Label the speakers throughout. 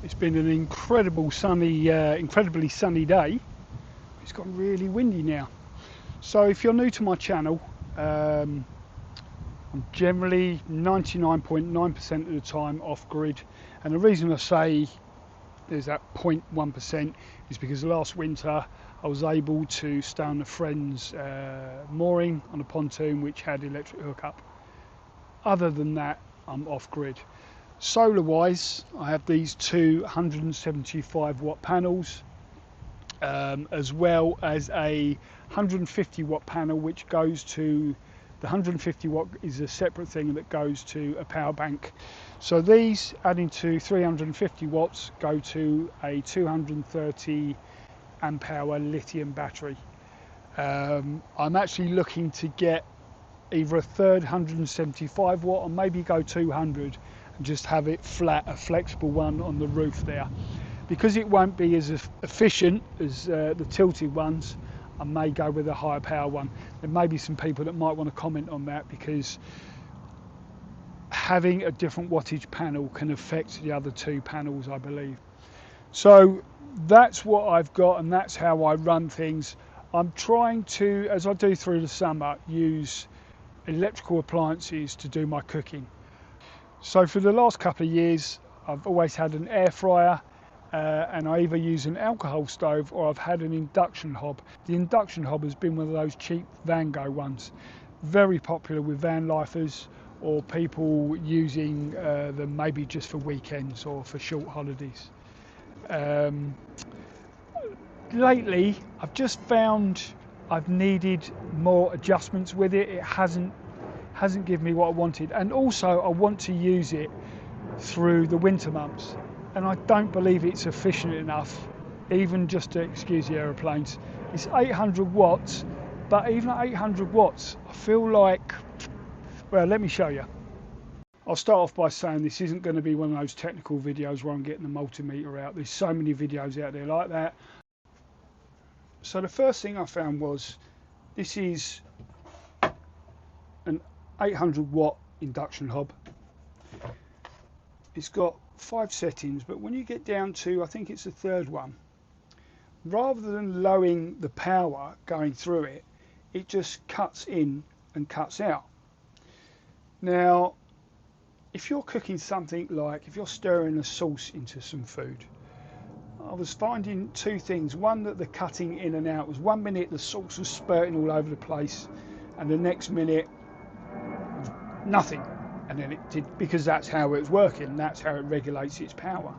Speaker 1: It's been an incredibly sunny day. It's gotten really windy now. So if you're new to my channel, I'm generally 99.9% of the time off grid, and the reason I say there's that 0.1% is because last winter I was able to stay on a friend's mooring on a pontoon which had electric hookup. Other than that, I'm off grid. Solar wise, I have these two 175 watt panels, as well as a 150 watt panel which goes to, the 150 watt is a separate thing that goes to a power bank. So these, adding to 350 watts, go to a 230 amp hour lithium battery. I'm actually looking to get either a third 175 watt or maybe go 200 and just have it flat, a flexible one on the roof there. Because it won't be as efficient as the tilted ones, I may go with a higher power one. There may be some people that might want to comment on that, because having a different wattage panel can affect the other two panels, I believe. So that's what I've got, and that's how I run things. I'm trying to, as I do through the summer, use electrical appliances to do my cooking. So for the last couple of years, I've always had an air fryer, and I either use an alcohol stove or I've had an induction hob. The induction hob has been one of those cheap Vango ones, very popular with van lifers or people using them maybe just for weekends or for short holidays. Lately, I've just found I've needed more adjustments with it. It hasn't given me what I wanted, and also I want to use it through the winter months, and I don't believe it's efficient enough, even just to excuse the aeroplanes. It's 800 watts, but even at 800 watts, I feel like, well, let me show you. I'll start off by saying this isn't going to be one of those technical videos where I'm getting the multimeter out. There's so many videos out there like that. So the first thing I found was, this is an 800 watt induction hob. It's got 5 settings, but when you get down to, I think it's the third one, rather than lowering the power going through it, it just cuts in and cuts out. Now, if you're cooking something like, if you're stirring a sauce into some food, I was finding two things. One, that the cutting in and out was, 1 minute the sauce was spurting all over the place, and the next minute nothing. And then it did, because that's how it's working, that's how it regulates its power.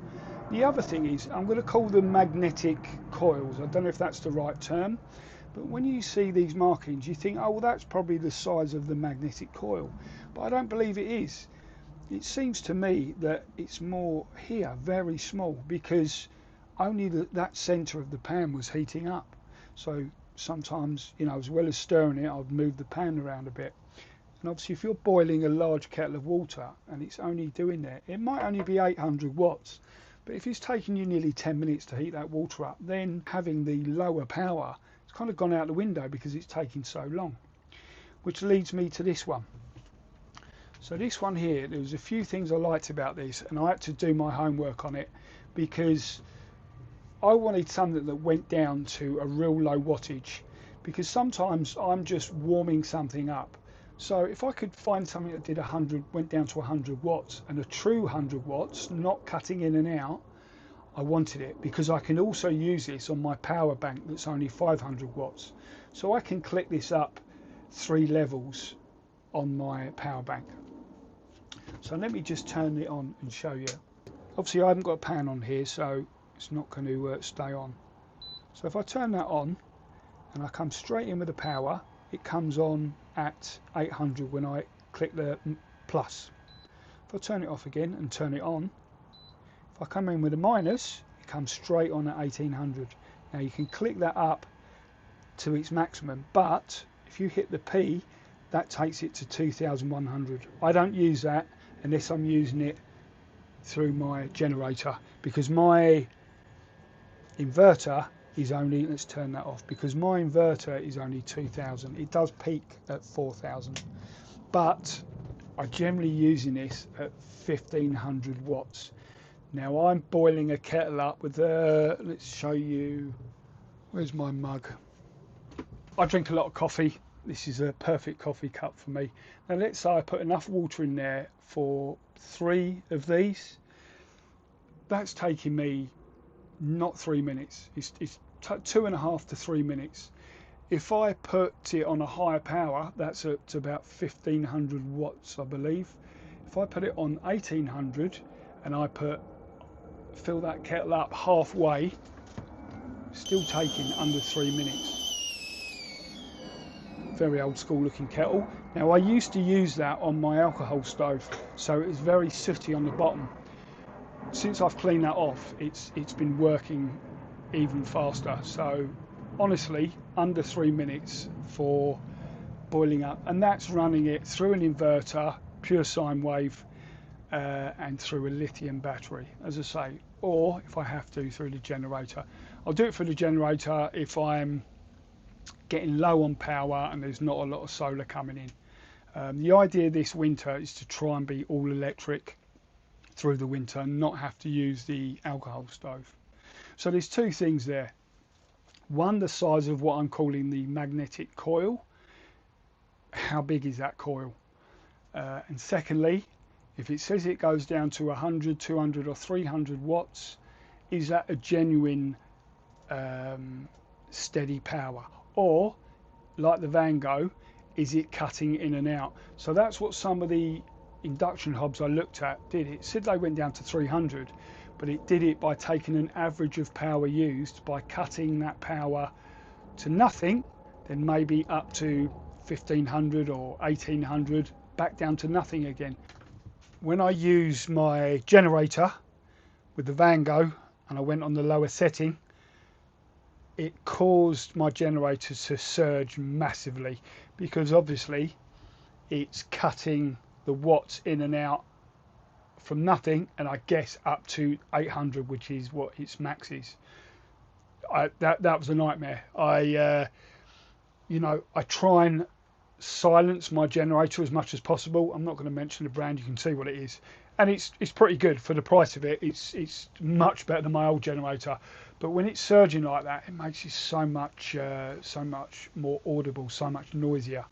Speaker 1: The other thing is, I'm going to call them magnetic coils. I don't know if that's the right term, but when you see these markings, you think, oh, well, that's probably the size of the magnetic coil. But I don't believe it is. It seems to me that it's more here, very small, because only that centre of the pan was heating up. So sometimes, you know, as well as stirring it, I'd move the pan around a bit. And obviously, if you're boiling a large kettle of water and it's only doing that, it might only be 800 watts. But if it's taking you nearly 10 minutes to heat that water up, then having the lower power, it's kind of gone out the window because it's taking so long. Which leads me to this one. So this one here, there was a few things I liked about this, and I had to do my homework on it, because I wanted something that went down to a real low wattage, because sometimes I'm just warming something up. So if I could find something that did 100, went down to 100 watts, and a true 100 watts, not cutting in and out, I wanted it, because I can also use this on my power bank that's only 500 watts. So I can click this up 3 levels on my power bank. So let me just turn it on and show you. Obviously I haven't got a pan on here, so it's not going to stay on. So if I turn that on and I come straight in with the power, it comes on at 800 when I click the plus. If I turn it off again and turn it on, if I come in with a minus, it comes straight on at 1800. Now you can click that up to its maximum, but if you hit the P, that takes it to 2100. I don't use that unless I'm using it through my generator, because my inverter is only, let's turn that off, because my inverter is only 2000. It does peak at 4000, but I'm generally using this at 1500 watts. Now I'm boiling a kettle up with let's show you, where's my mug? I drink a lot of coffee. This is a perfect coffee cup for me. Now let's say I put enough water in there for 3 of these. That's taking me not 3 minutes. It's 2.5 to 3 minutes. If I put it on a higher power, that's at about 1500 watts, I believe. If I put it on 1800 and I fill that kettle up halfway, still taking under 3 minutes. Very old school looking kettle. Now I used to use that on my alcohol stove, so it was very sooty on the bottom. Since I've cleaned that off, it's been working even faster. So honestly, under 3 minutes for boiling up, and that's running it through an inverter, pure sine wave, and through a lithium battery, as I say, or if I have to, through the generator. I'll do it through the generator if I'm getting low on power and there's not a lot of solar coming in. The idea this winter is to try and be all electric through the winter and not have to use the alcohol stove. So there's 2 things there. One, the size of what I'm calling the magnetic coil. How big is that coil? And secondly, if it says it goes down to 100, 200 or 300 watts, is that a genuine steady power? Or, like the Vango, is it cutting in and out? So that's what some of the induction hobs I looked at did. It said they went down to 300, but it did it by taking an average of power used, by cutting that power to nothing, then maybe up to 1500 or 1800, back down to nothing again. When I use my generator with the Vango and I went on the lower setting, it caused my generator to surge massively, because obviously it's cutting the watts in and out from nothing, and I guess up to 800, which is what its max is. That was a nightmare. I try and silence my generator as much as possible. I'm not going to mention the brand, you can see what it is, and it's pretty good for the price of it. It's much better than my old generator, but when it's surging like that, it makes it so much more audible, so much noisier.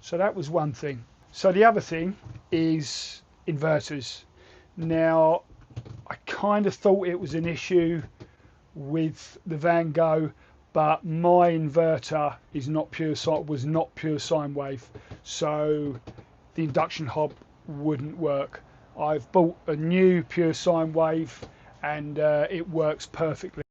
Speaker 1: So that was one thing. So the other thing is inverters. Now I kind of thought it was an issue with the Vango, but my inverter was not pure sine wave, so the induction hob wouldn't work. I've bought a new pure sine wave and it works perfectly.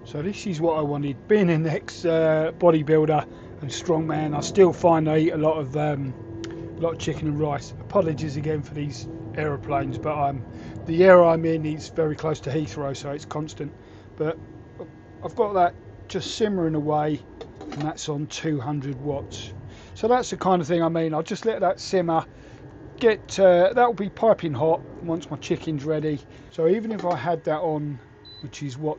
Speaker 1: So this is what I wanted. Being an ex-bodybuilder and strongman, I still find I eat a lot of chicken and rice. Apologies again for these aeroplanes, but the area I'm in is very close to Heathrow, so it's constant. But I've got that just simmering away, and that's on 200 watts. So that's the kind of thing I mean. I'll just let that simmer. That'll be piping hot once my chicken's ready. So even if I had that on, which is what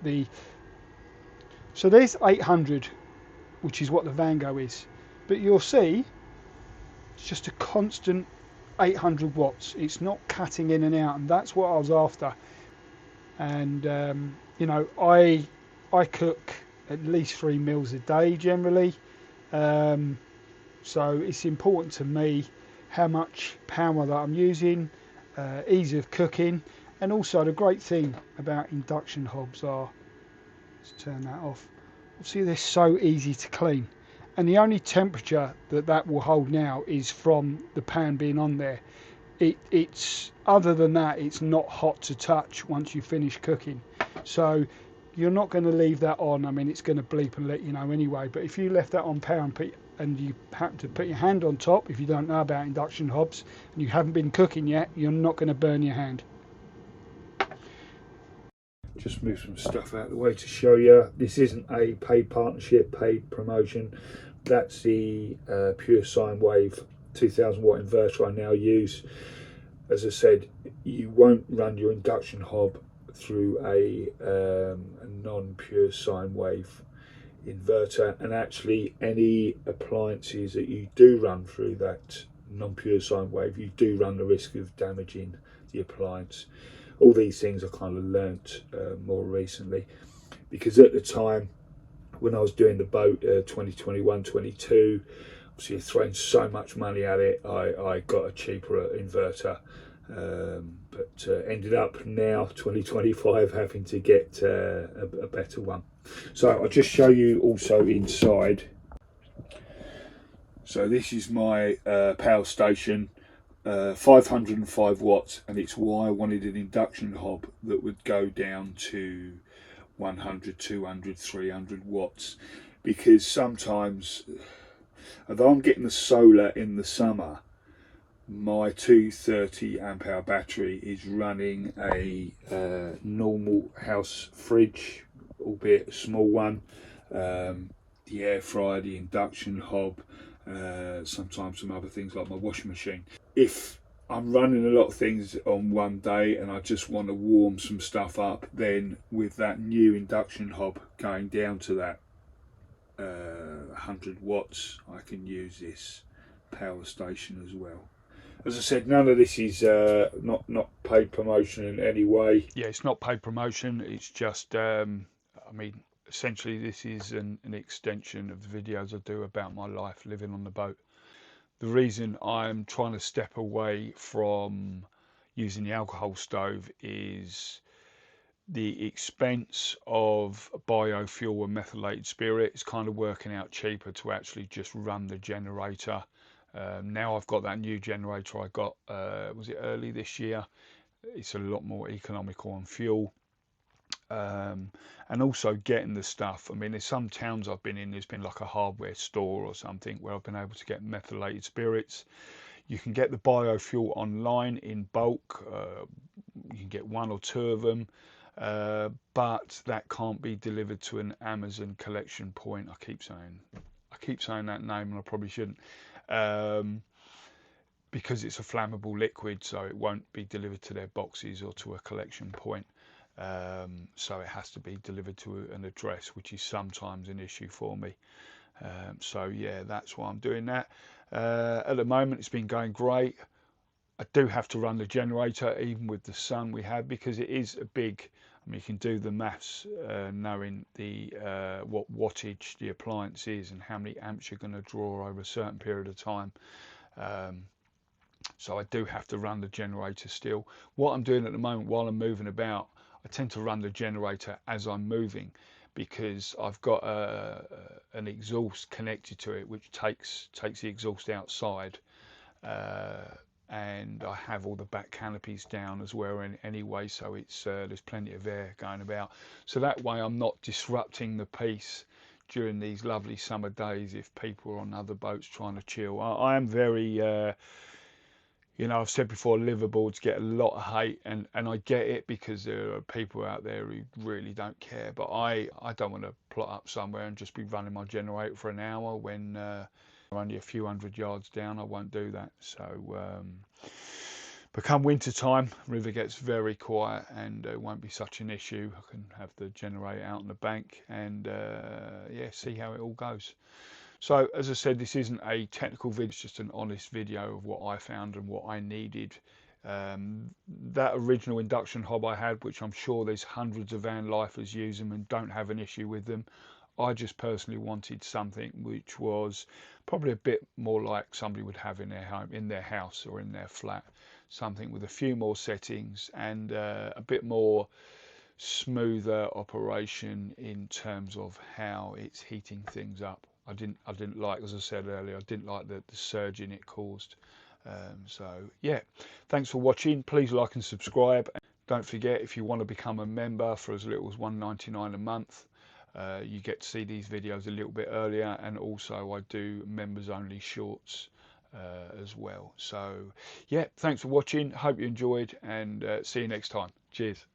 Speaker 1: so there's 800, which is what the Vango is. But you'll see, it's just a constant 800 watts. It's not cutting in and out, and that's what I was after. And I cook at least 3 meals a day generally, so it's important to me how much power that I'm using, ease of cooking, and also the great thing about induction hobs are, let's turn that off, see, they're so easy to clean, and the only temperature that will hold now is from the pan being on there. It's other than that, it's not hot to touch once you finish cooking, so you're not going to leave that on. I mean, it's going to bleep and let you know anyway, but if you left that on power and you happen to put your hand on top, if you don't know about induction hobs and you haven't been cooking yet, you're not going to burn your hand. Just move some stuff out of the way to show you. This isn't a paid partnership, paid promotion. That's the pure sine wave 2000 watt inverter I now use. As I said, you won't run your induction hob through a non-pure sine wave inverter, and actually any appliances that you do run through that non-pure sine wave, you do run the risk of damaging
Speaker 2: the appliance. All these things I kind of learnt more recently, because at the time when I was doing the boat 2021 22, obviously throwing so much money at it, I got a cheaper inverter, but ended up now 2025 having to get a better one. So I'll just show you also inside. So this is my power station, 505 watts, and it's why I wanted an induction hob that would go down to 100, 200, 300 watts, because sometimes, although I'm getting the solar in the summer, my 230 amp hour battery is running a normal house fridge, albeit a small one, the air fryer, the induction hob, sometimes some other things like my washing machine. If I'm running a lot of things on one day and I just want to warm some stuff up, then with that new induction hob going down to that 100 watts, I can use this power station as well. As I said, none of this is not paid promotion in any way.
Speaker 1: Yeah, it's not paid promotion. It's just, I mean, essentially this is an extension of the videos I do about my life living on the boat. The reason I'm trying to step away from using the alcohol stove is the expense of biofuel and methylated spirit is kind of working out cheaper to actually just run the generator. Now I've got that new generator I got, was it early this year? It's a lot more economical on fuel. And also getting the stuff. I mean, there's some towns I've been in, there's been like a hardware store or something where I've been able to get methylated spirits. You can get the biofuel online in bulk. You can get one or two of them, but that can't be delivered to an Amazon collection point. I keep saying that name, and I probably shouldn't, because it's a flammable liquid, so it won't be delivered to their boxes or to a collection point. So it has to be delivered to an address, which is sometimes an issue for me. So yeah, that's why I'm doing that. At the moment, it's been going great. I do have to run the generator even with the sun we had, because it is a big, I mean, you can do the maths knowing the what wattage the appliance is and how many amps you're going to draw over a certain period of time. So I do have to run the generator still. What I'm doing at the moment while I'm moving about, I tend to run the generator as I'm moving, because I've got an exhaust connected to it which takes the exhaust outside, and I have all the back canopies down as well anyway, so it's there's plenty of air going about, so that way I'm not disrupting the peace during these lovely summer days if people are on other boats trying to chill. I am very you know, I've said before, liveaboards get a lot of hate, and I get it, because there are people out there who really don't care. But I don't want to plot up somewhere and just be running my generator for an hour when only a few hundred yards down. I won't do that. So, but come winter time, river gets very quiet and it won't be such an issue. I can have the generator out on the bank and yeah, see how it all goes. So as I said, this isn't a technical video, it's just an honest video of what I found and what I needed. That original induction hob I had, which I'm sure there's hundreds of van lifers use them and don't have an issue with them. I just personally wanted something which was probably a bit more like somebody would have in their home, in their house or in their flat. Something with a few more settings and a bit more smoother operation in terms of how it's heating things up. I didn't like, as I said earlier, I didn't like the surging it caused. So yeah, thanks for watching. Please like and subscribe. Don't forget, if you want to become a member for as little as $1.99 a month, you get to see these videos a little bit earlier, and also I do members only shorts as well. So yeah, thanks for watching, hope you enjoyed, and see you next time. Cheers.